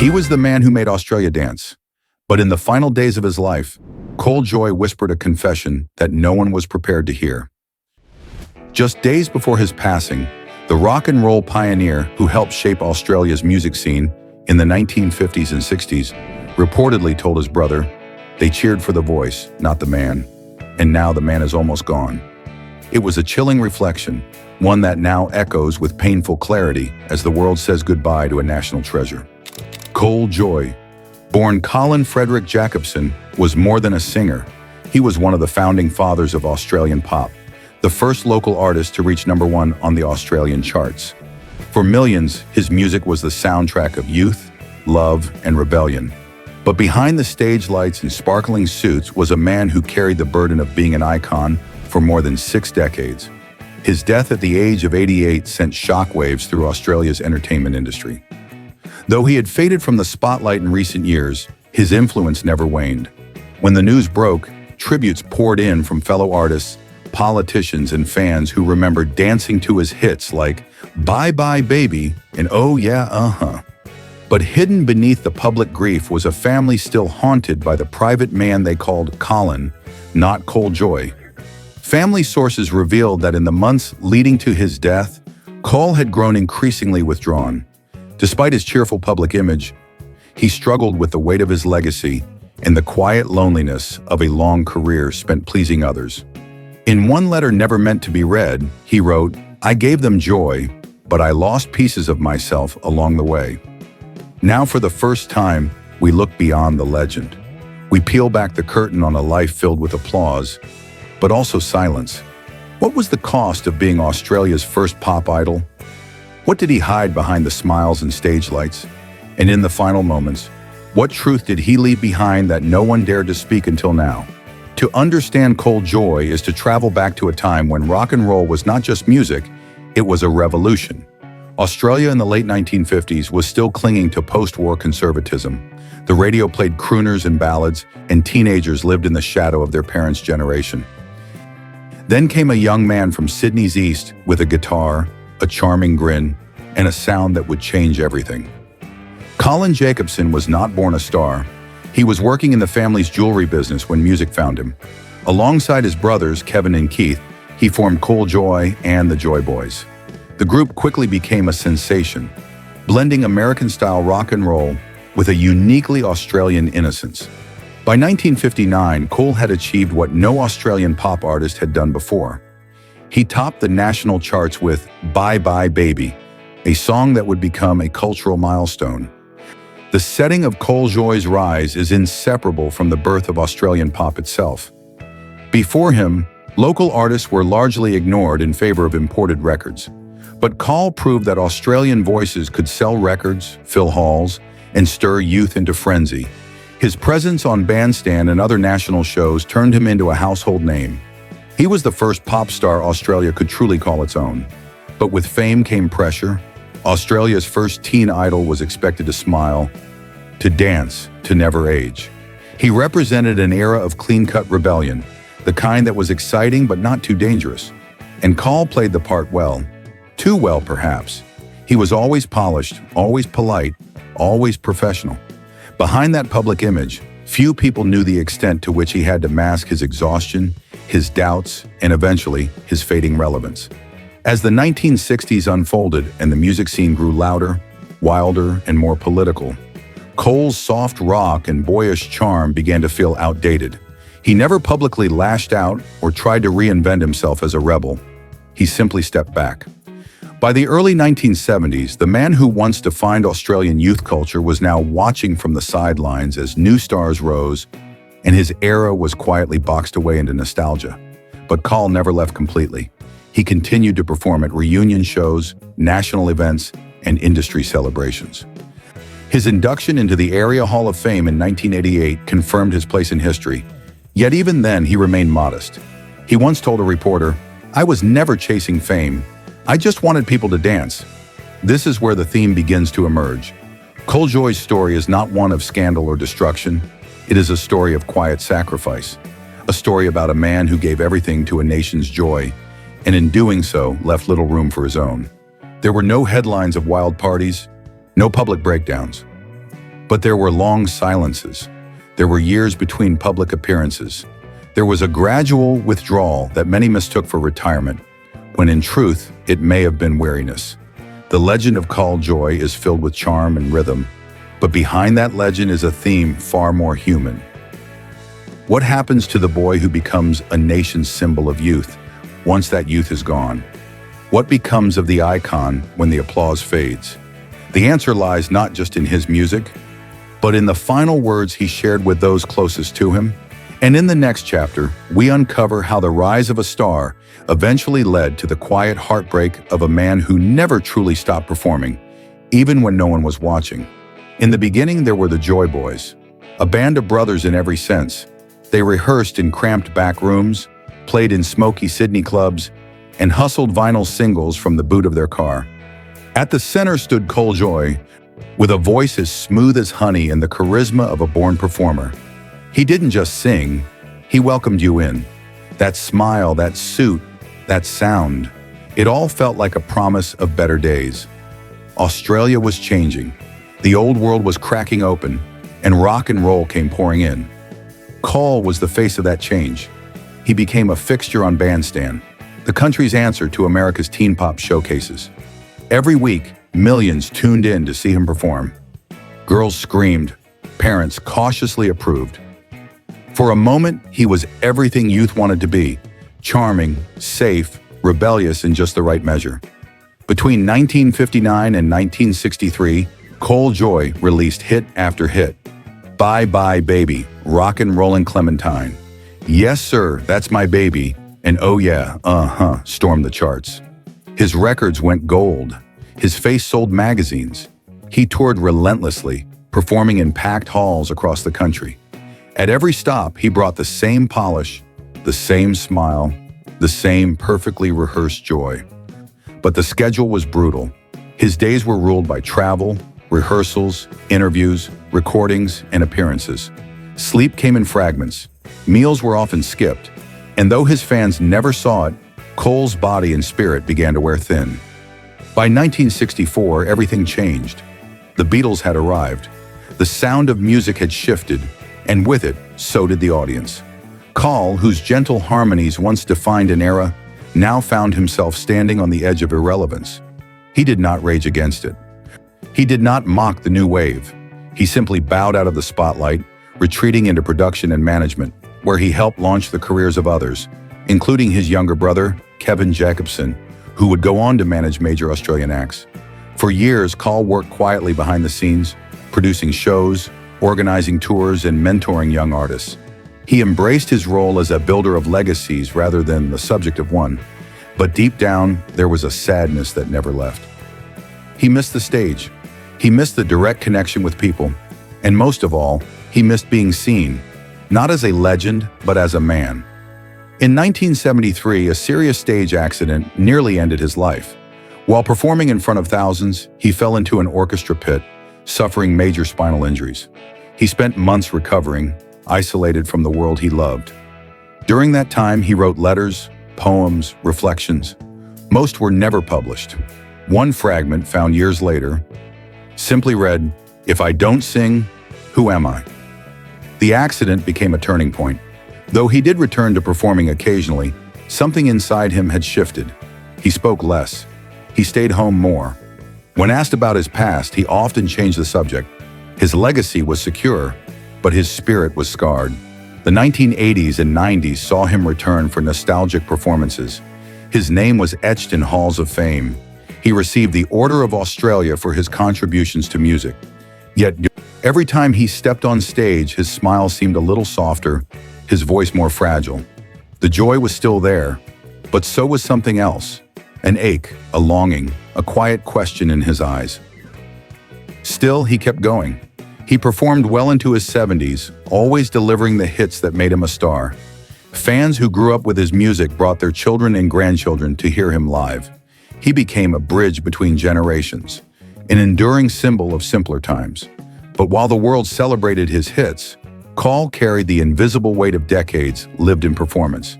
He was the man who made Australia dance. But in the final days of his life, Col Joye whispered a confession that no one was prepared to hear. Just days before his passing, the rock and roll pioneer who helped shape Australia's music scene in the 1950s and 60s reportedly told his brother, "They cheered for the voice, not the man. And now the man is almost gone." It was a chilling reflection, one that now echoes with painful clarity as the world says goodbye to a national treasure. Col Joye, born Colin Frederick Jacobsen, was more than a singer. He was one of the founding fathers of Australian pop, the first local artist to reach #1 on the Australian charts. For millions, his music was the soundtrack of youth, love, and rebellion. But behind the stage lights and sparkling suits was a man who carried the burden of being an icon for more than 6 decades. His death at the age of 88 sent shockwaves through Australia's entertainment industry. Though he had faded from the spotlight in recent years, his influence never waned. When the news broke, tributes poured in from fellow artists, politicians, and fans who remembered dancing to his hits like "Bye Bye Baby" and "Oh Yeah, Uh-huh." But hidden beneath the public grief was a family still haunted by the private man they called Colin, not Col Joye. Family sources revealed that in the months leading to his death, Col had grown increasingly withdrawn. Despite his cheerful public image, he struggled with the weight of his legacy and the quiet loneliness of a long career spent pleasing others. In one letter never meant to be read, he wrote, "I gave them joy, but I lost pieces of myself along the way." Now for the first time, we look beyond the legend. We peel back the curtain on a life filled with applause, but also silence. What was the cost of being Australia's first pop idol? What did he hide behind the smiles and stage lights? And in the final moments, what truth did he leave behind that no one dared to speak until now? To understand Col Joye is to travel back to a time when rock and roll was not just music, it was a revolution. Australia in the late 1950s was still clinging to post-war conservatism. The radio played crooners and ballads, and teenagers lived in the shadow of their parents' generation. Then came a young man from Sydney's east with a guitar, a charming grin, and a sound that would change everything. Colin Jacobsen was not born a star. He was working in the family's jewelry business when music found him. Alongside his brothers, Kevin and Keith, he formed Col Joye and the Joy Boys. The group quickly became a sensation, blending American-style rock and roll with a uniquely Australian innocence. By 1959, Col had achieved what no Australian pop artist had done before. He topped the national charts with "Bye Bye Baby," a song that would become a cultural milestone. The setting of Col Joye's rise is inseparable from the birth of Australian pop itself. Before him, local artists were largely ignored in favor of imported records. But Col proved that Australian voices could sell records, fill halls, and stir youth into frenzy. His presence on Bandstand and other national shows turned him into a household name. He was the first pop star Australia could truly call its own. But with fame came pressure. Australia's first teen idol was expected to smile, to dance, to never age. He represented an era of clean-cut rebellion, the kind that was exciting but not too dangerous. And Col played the part well. Too well, perhaps. He was always polished, always polite, always professional. Behind that public image, few people knew the extent to which he had to mask his exhaustion, his doubts, and eventually, his fading relevance. As the 1960s unfolded and the music scene grew louder, wilder, and more political, Col's soft rock and boyish charm began to feel outdated. He never publicly lashed out or tried to reinvent himself as a rebel. He simply stepped back. By the early 1970s, the man who once defined Australian youth culture was now watching from the sidelines as new stars rose, and his era was quietly boxed away into nostalgia. But Col never left completely. He continued to perform at reunion shows, national events, and industry celebrations. His induction into the Area Hall of Fame in 1988 confirmed his place in history. Yet even then, he remained modest. He once told a reporter, "I was never chasing fame. I just wanted people to dance." This is where the theme begins to emerge. Col Joye's story is not one of scandal or destruction. It is a story of quiet sacrifice. A story about a man who gave everything to a nation's joy, and in doing so, left little room for his own. There were no headlines of wild parties, no public breakdowns. But there were long silences. There were years between public appearances. There was a gradual withdrawal that many mistook for retirement, when in truth, it may have been weariness. The legend of Col Joye is filled with charm and rhythm, but behind that legend is a theme far more human. What happens to the boy who becomes a nation's symbol of youth once that youth is gone? What becomes of the icon when the applause fades? The answer lies not just in his music, but in the final words he shared with those closest to him. And in the next chapter, we uncover how the rise of a star eventually led to the quiet heartbreak of a man who never truly stopped performing, even when no one was watching. In the beginning, there were the Joy Boys, a band of brothers in every sense. They rehearsed in cramped back rooms, played in smoky Sydney clubs, and hustled vinyl singles from the boot of their car. At the center stood Col Joye, with a voice as smooth as honey and the charisma of a born performer. He didn't just sing, he welcomed you in. That smile, that suit, that sound, it all felt like a promise of better days. Australia was changing. The old world was cracking open, and rock and roll came pouring in. Col was the face of that change. He became a fixture on Bandstand, the country's answer to America's teen pop showcases. Every week, millions tuned in to see him perform. Girls screamed, parents cautiously approved. For a moment, he was everything youth wanted to be: charming, safe, rebellious in just the right measure. Between 1959 and 1963, Col Joye released hit after hit. Bye Bye Baby, Rockin' Rollin' Clementine, Yes Sir, That's My Baby, and Oh Yeah, stormed the charts. His records went gold. His face sold magazines. He toured relentlessly, performing in packed halls across the country. At every stop, he brought the same polish, the same smile, the same perfectly rehearsed joy. But the schedule was brutal. His days were ruled by travel, rehearsals, interviews, recordings, and appearances. Sleep came in fragments. Meals were often skipped. And though his fans never saw it, Col's body and spirit began to wear thin. By 1964, everything changed. The Beatles had arrived. The sound of music had shifted, and with it, so did the audience. Col, whose gentle harmonies once defined an era, now found himself standing on the edge of irrelevance. He did not rage against it. He did not mock the new wave. He simply bowed out of the spotlight, retreating into production and management, where he helped launch the careers of others, including his younger brother, Colin Jacobsen, who would go on to manage major Australian acts. For years, Col worked quietly behind the scenes, producing shows, organizing tours, and mentoring young artists. He embraced his role as a builder of legacies rather than the subject of one. But deep down, there was a sadness that never left. He missed the stage. He missed the direct connection with people. And most of all, he missed being seen, not as a legend, but as a man. In 1973, a serious stage accident nearly ended his life. While performing in front of thousands, he fell into an orchestra pit, suffering major spinal injuries. He spent months recovering, isolated from the world he loved. During that time, he wrote letters, poems, reflections. Most were never published. One fragment, found years later, simply read, "If I don't sing, who am I?" The accident became a turning point. Though he did return to performing occasionally, something inside him had shifted. He spoke less. He stayed home more. When asked about his past, he often changed the subject. His legacy was secure, but his spirit was scarred. The 1980s and 90s saw him return for nostalgic performances. His name was etched in halls of fame. He received the Order of Australia for his contributions to music. Yet, every time he stepped on stage, his smile seemed a little softer, his voice more fragile. The joy was still there, but so was something else. An ache, a longing, a quiet question in his eyes. Still, he kept going. He performed well into his 70s, always delivering the hits that made him a star. Fans who grew up with his music brought their children and grandchildren to hear him live. He became a bridge between generations, an enduring symbol of simpler times. But while the world celebrated his hits, Col carried the invisible weight of decades lived in performance.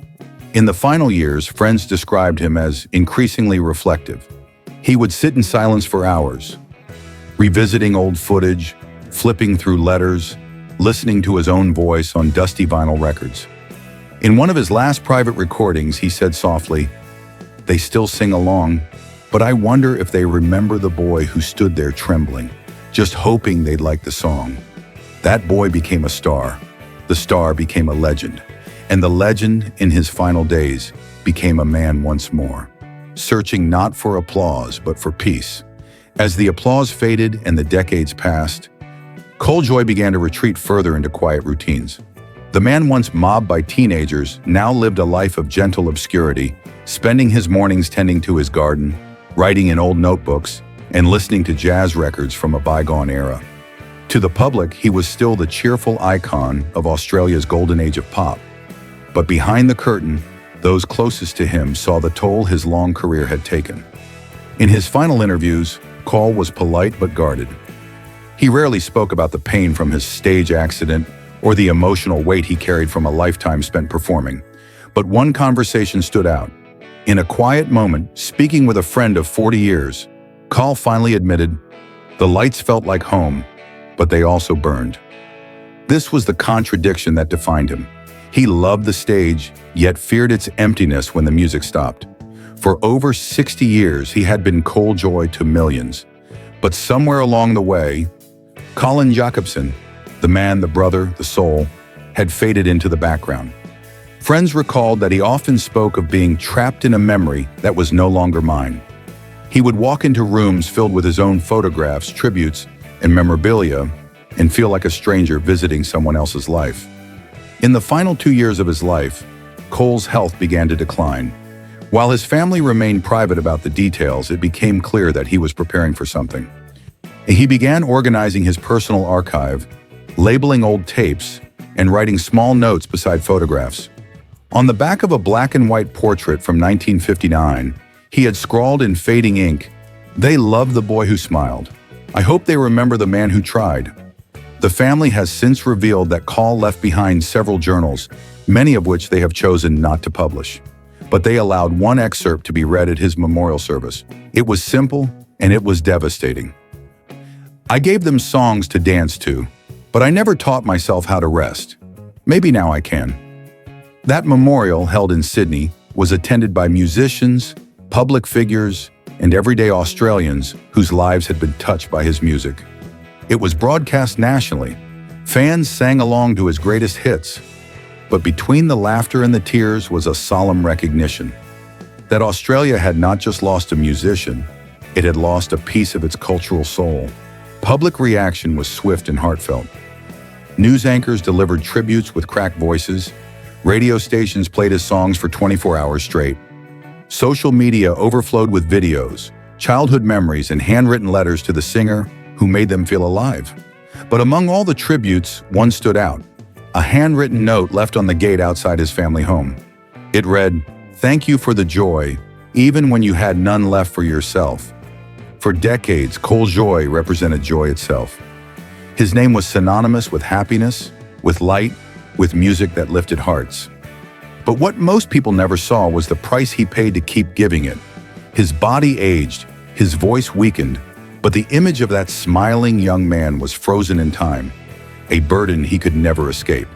In the final years, friends described him as increasingly reflective. He would sit in silence for hours, revisiting old footage, flipping through letters, listening to his own voice on dusty vinyl records. In one of his last private recordings, he said softly, "They still sing along, but I wonder if they remember the boy who stood there trembling, just hoping they'd like the song." That boy became a star. The star became a legend. And the legend, in his final days, became a man once more, searching not for applause, but for peace. As the applause faded and the decades passed, Col Joye began to retreat further into quiet routines. The man once mobbed by teenagers now lived a life of gentle obscurity, spending his mornings tending to his garden, writing in old notebooks, and listening to jazz records from a bygone era. To the public, he was still the cheerful icon of Australia's golden age of pop. But behind the curtain, those closest to him saw the toll his long career had taken. In his final interviews, Col was polite but guarded. He rarely spoke about the pain from his stage accident or the emotional weight he carried from a lifetime spent performing. But one conversation stood out. In a quiet moment, speaking with a friend of 40 years, Col finally admitted, "The lights felt like home, but they also burned." This was the contradiction that defined him. He loved the stage, yet feared its emptiness when the music stopped. For over 60 years, he had been Col Joye to millions. But somewhere along the way, Colin Jacobsen, the man, the brother, the soul, had faded into the background. Friends recalled that he often spoke of being trapped in a memory that was no longer mine. He would walk into rooms filled with his own photographs, tributes, and memorabilia, and feel like a stranger visiting someone else's life. In the final 2 years of his life, Col's health began to decline. While his family remained private about the details, it became clear that he was preparing for something. He began organizing his personal archive, labeling old tapes, and writing small notes beside photographs. On the back of a black and white portrait from 1959, he had scrawled in fading ink, "They love the boy who smiled. I hope they remember the man who tried." The family has since revealed that Col left behind several journals, many of which they have chosen not to publish. But they allowed one excerpt to be read at his memorial service. It was simple, and it was devastating. "I gave them songs to dance to, but I never taught myself how to rest. Maybe now I can." That memorial, held in Sydney, was attended by musicians, public figures, and everyday Australians whose lives had been touched by his music. It was broadcast nationally. Fans sang along to his greatest hits. But between the laughter and the tears was a solemn recognition that Australia had not just lost a musician, it had lost a piece of its cultural soul. Public reaction was swift and heartfelt. News anchors delivered tributes with cracked voices. Radio stations played his songs for 24 hours straight. Social media overflowed with videos, childhood memories, and handwritten letters to the singer who made them feel alive. But among all the tributes, one stood out. A handwritten note left on the gate outside his family home. It read, "Thank you for the joy, even when you had none left for yourself." For decades, Col Joye represented joy itself. His name was synonymous with happiness, with light, with music that lifted hearts. But what most people never saw was the price he paid to keep giving it. His body aged, his voice weakened, but the image of that smiling young man was frozen in time, a burden he could never escape.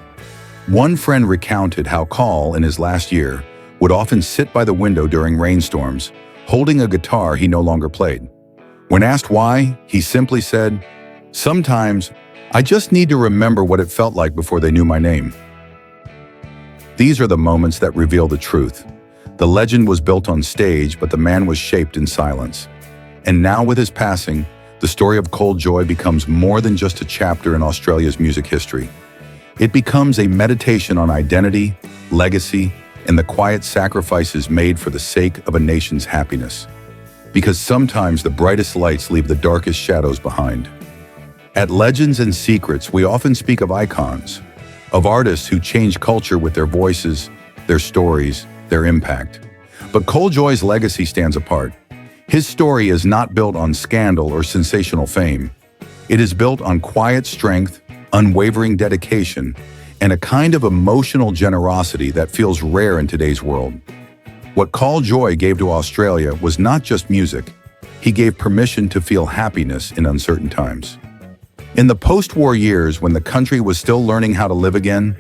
One friend recounted how Col, in his last year, would often sit by the window during rainstorms, holding a guitar he no longer played. When asked why, he simply said, "Sometimes, I just need to remember what it felt like before they knew my name." These are the moments that reveal the truth. The legend was built on stage, but the man was shaped in silence. And now with his passing, the story of Col Joye becomes more than just a chapter in Australia's music history. It becomes a meditation on identity, legacy, and the quiet sacrifices made for the sake of a nation's happiness. Because sometimes the brightest lights leave the darkest shadows behind. At Legends and Secrets, we often speak of icons, of artists who change culture with their voices, their stories, their impact. But Col Joye's legacy stands apart. His story is not built on scandal or sensational fame. It is built on quiet strength, unwavering dedication, and a kind of emotional generosity that feels rare in today's world. What Col Joye gave to Australia was not just music. He gave permission to feel happiness in uncertain times. In the post-war years, when the country was still learning how to live again,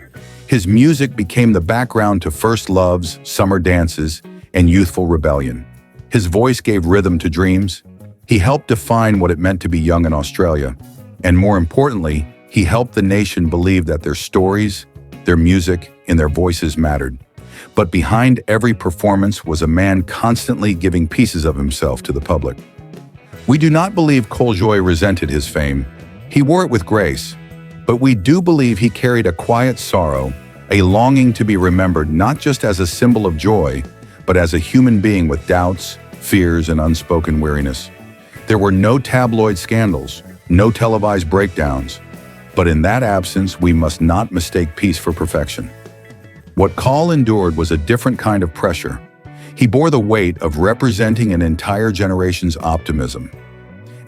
his music became the background to first loves, summer dances, and youthful rebellion. His voice gave rhythm to dreams. He helped define what it meant to be young in Australia. And more importantly, he helped the nation believe that their stories, their music, and their voices mattered. But behind every performance was a man constantly giving pieces of himself to the public. We do not believe Col Joye resented his fame. He wore it with grace. But we do believe he carried a quiet sorrow, a longing to be remembered not just as a symbol of joy, but as a human being with doubts, fears, and unspoken weariness. There were no tabloid scandals, no televised breakdowns. But in that absence, we must not mistake peace for perfection. What Col endured was a different kind of pressure. He bore the weight of representing an entire generation's optimism.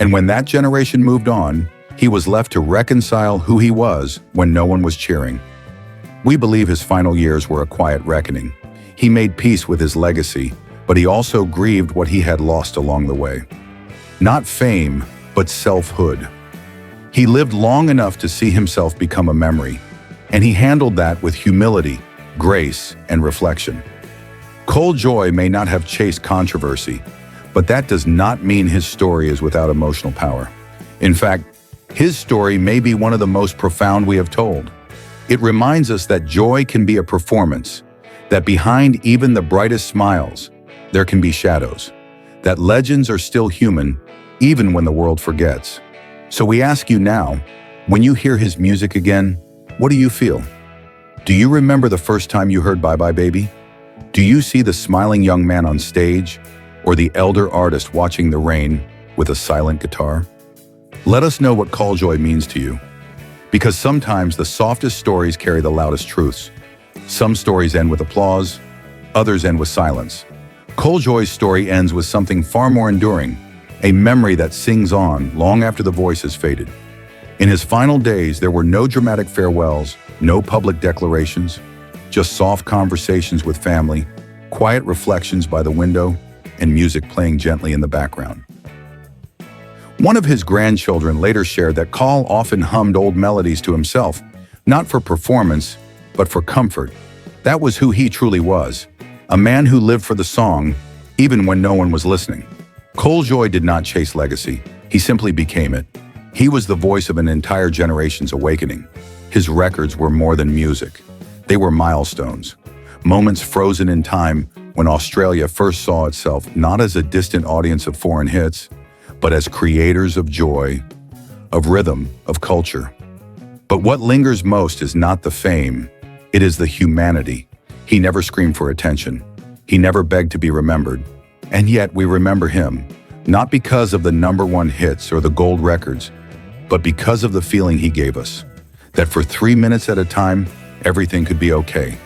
And when that generation moved on, he was left to reconcile who he was when no one was cheering. We believe his final years were a quiet reckoning. He made peace with his legacy, but he also grieved what he had lost along the way. Not fame, but selfhood. He lived long enough to see himself become a memory, and he handled that with humility, grace, and reflection. Col Joye may not have chased controversy, but that does not mean his story is without emotional power. In fact, his story may be one of the most profound we have told. It reminds us that joy can be a performance, that behind even the brightest smiles, there can be shadows, that legends are still human, even when the world forgets. So we ask you now, when you hear his music again, what do you feel? Do you remember the first time you heard Bye Bye Baby? Do you see the smiling young man on stage, or the elder artist watching the rain with a silent guitar? Let us know what Col Joye means to you, because sometimes the softest stories carry the loudest truths. Some stories end with applause, others end with silence. Col Joye's story ends with something far more enduring, a memory that sings on long after the voice has faded. In his final days, there were no dramatic farewells, no public declarations, just soft conversations with family, quiet reflections by the window, and music playing gently in the background. One of his grandchildren later shared that Col often hummed old melodies to himself, not for performance, but for comfort. That was who he truly was, a man who lived for the song, even when no one was listening. Col Joye did not chase legacy, he simply became it. He was the voice of an entire generation's awakening. His records were more than music. They were milestones, moments frozen in time when Australia first saw itself not as a distant audience of foreign hits, but as creators of joy, of rhythm, of culture. But what lingers most is not the fame, it is the humanity. He never screamed for attention. He never begged to be remembered. And yet we remember him, not because of the #1 hits or the gold records, but because of the feeling he gave us. That for 3 minutes at a time, everything could be okay.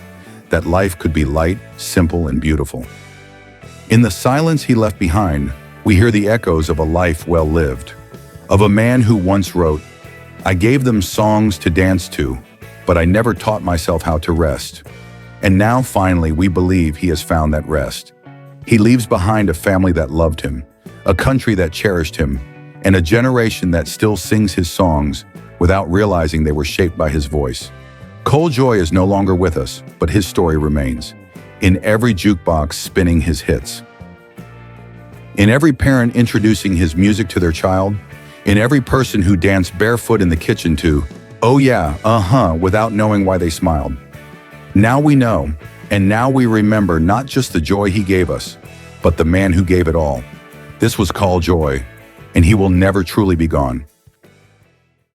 That life could be light, simple, and beautiful. In the silence he left behind, we hear the echoes of a life well lived, of a man who once wrote, "I gave them songs to dance to, but I never taught myself how to rest." And now finally we believe he has found that rest. He leaves behind a family that loved him, a country that cherished him, and a generation that still sings his songs without realizing they were shaped by his voice. Col Joye is no longer with us, but his story remains, in every jukebox spinning his hits. In every parent introducing his music to their child, in every person who danced barefoot in the kitchen to, "Oh yeah, without knowing why they smiled. Now we know, and now we remember not just the joy he gave us, but the man who gave it all. This was Col Joye, and he will never truly be gone.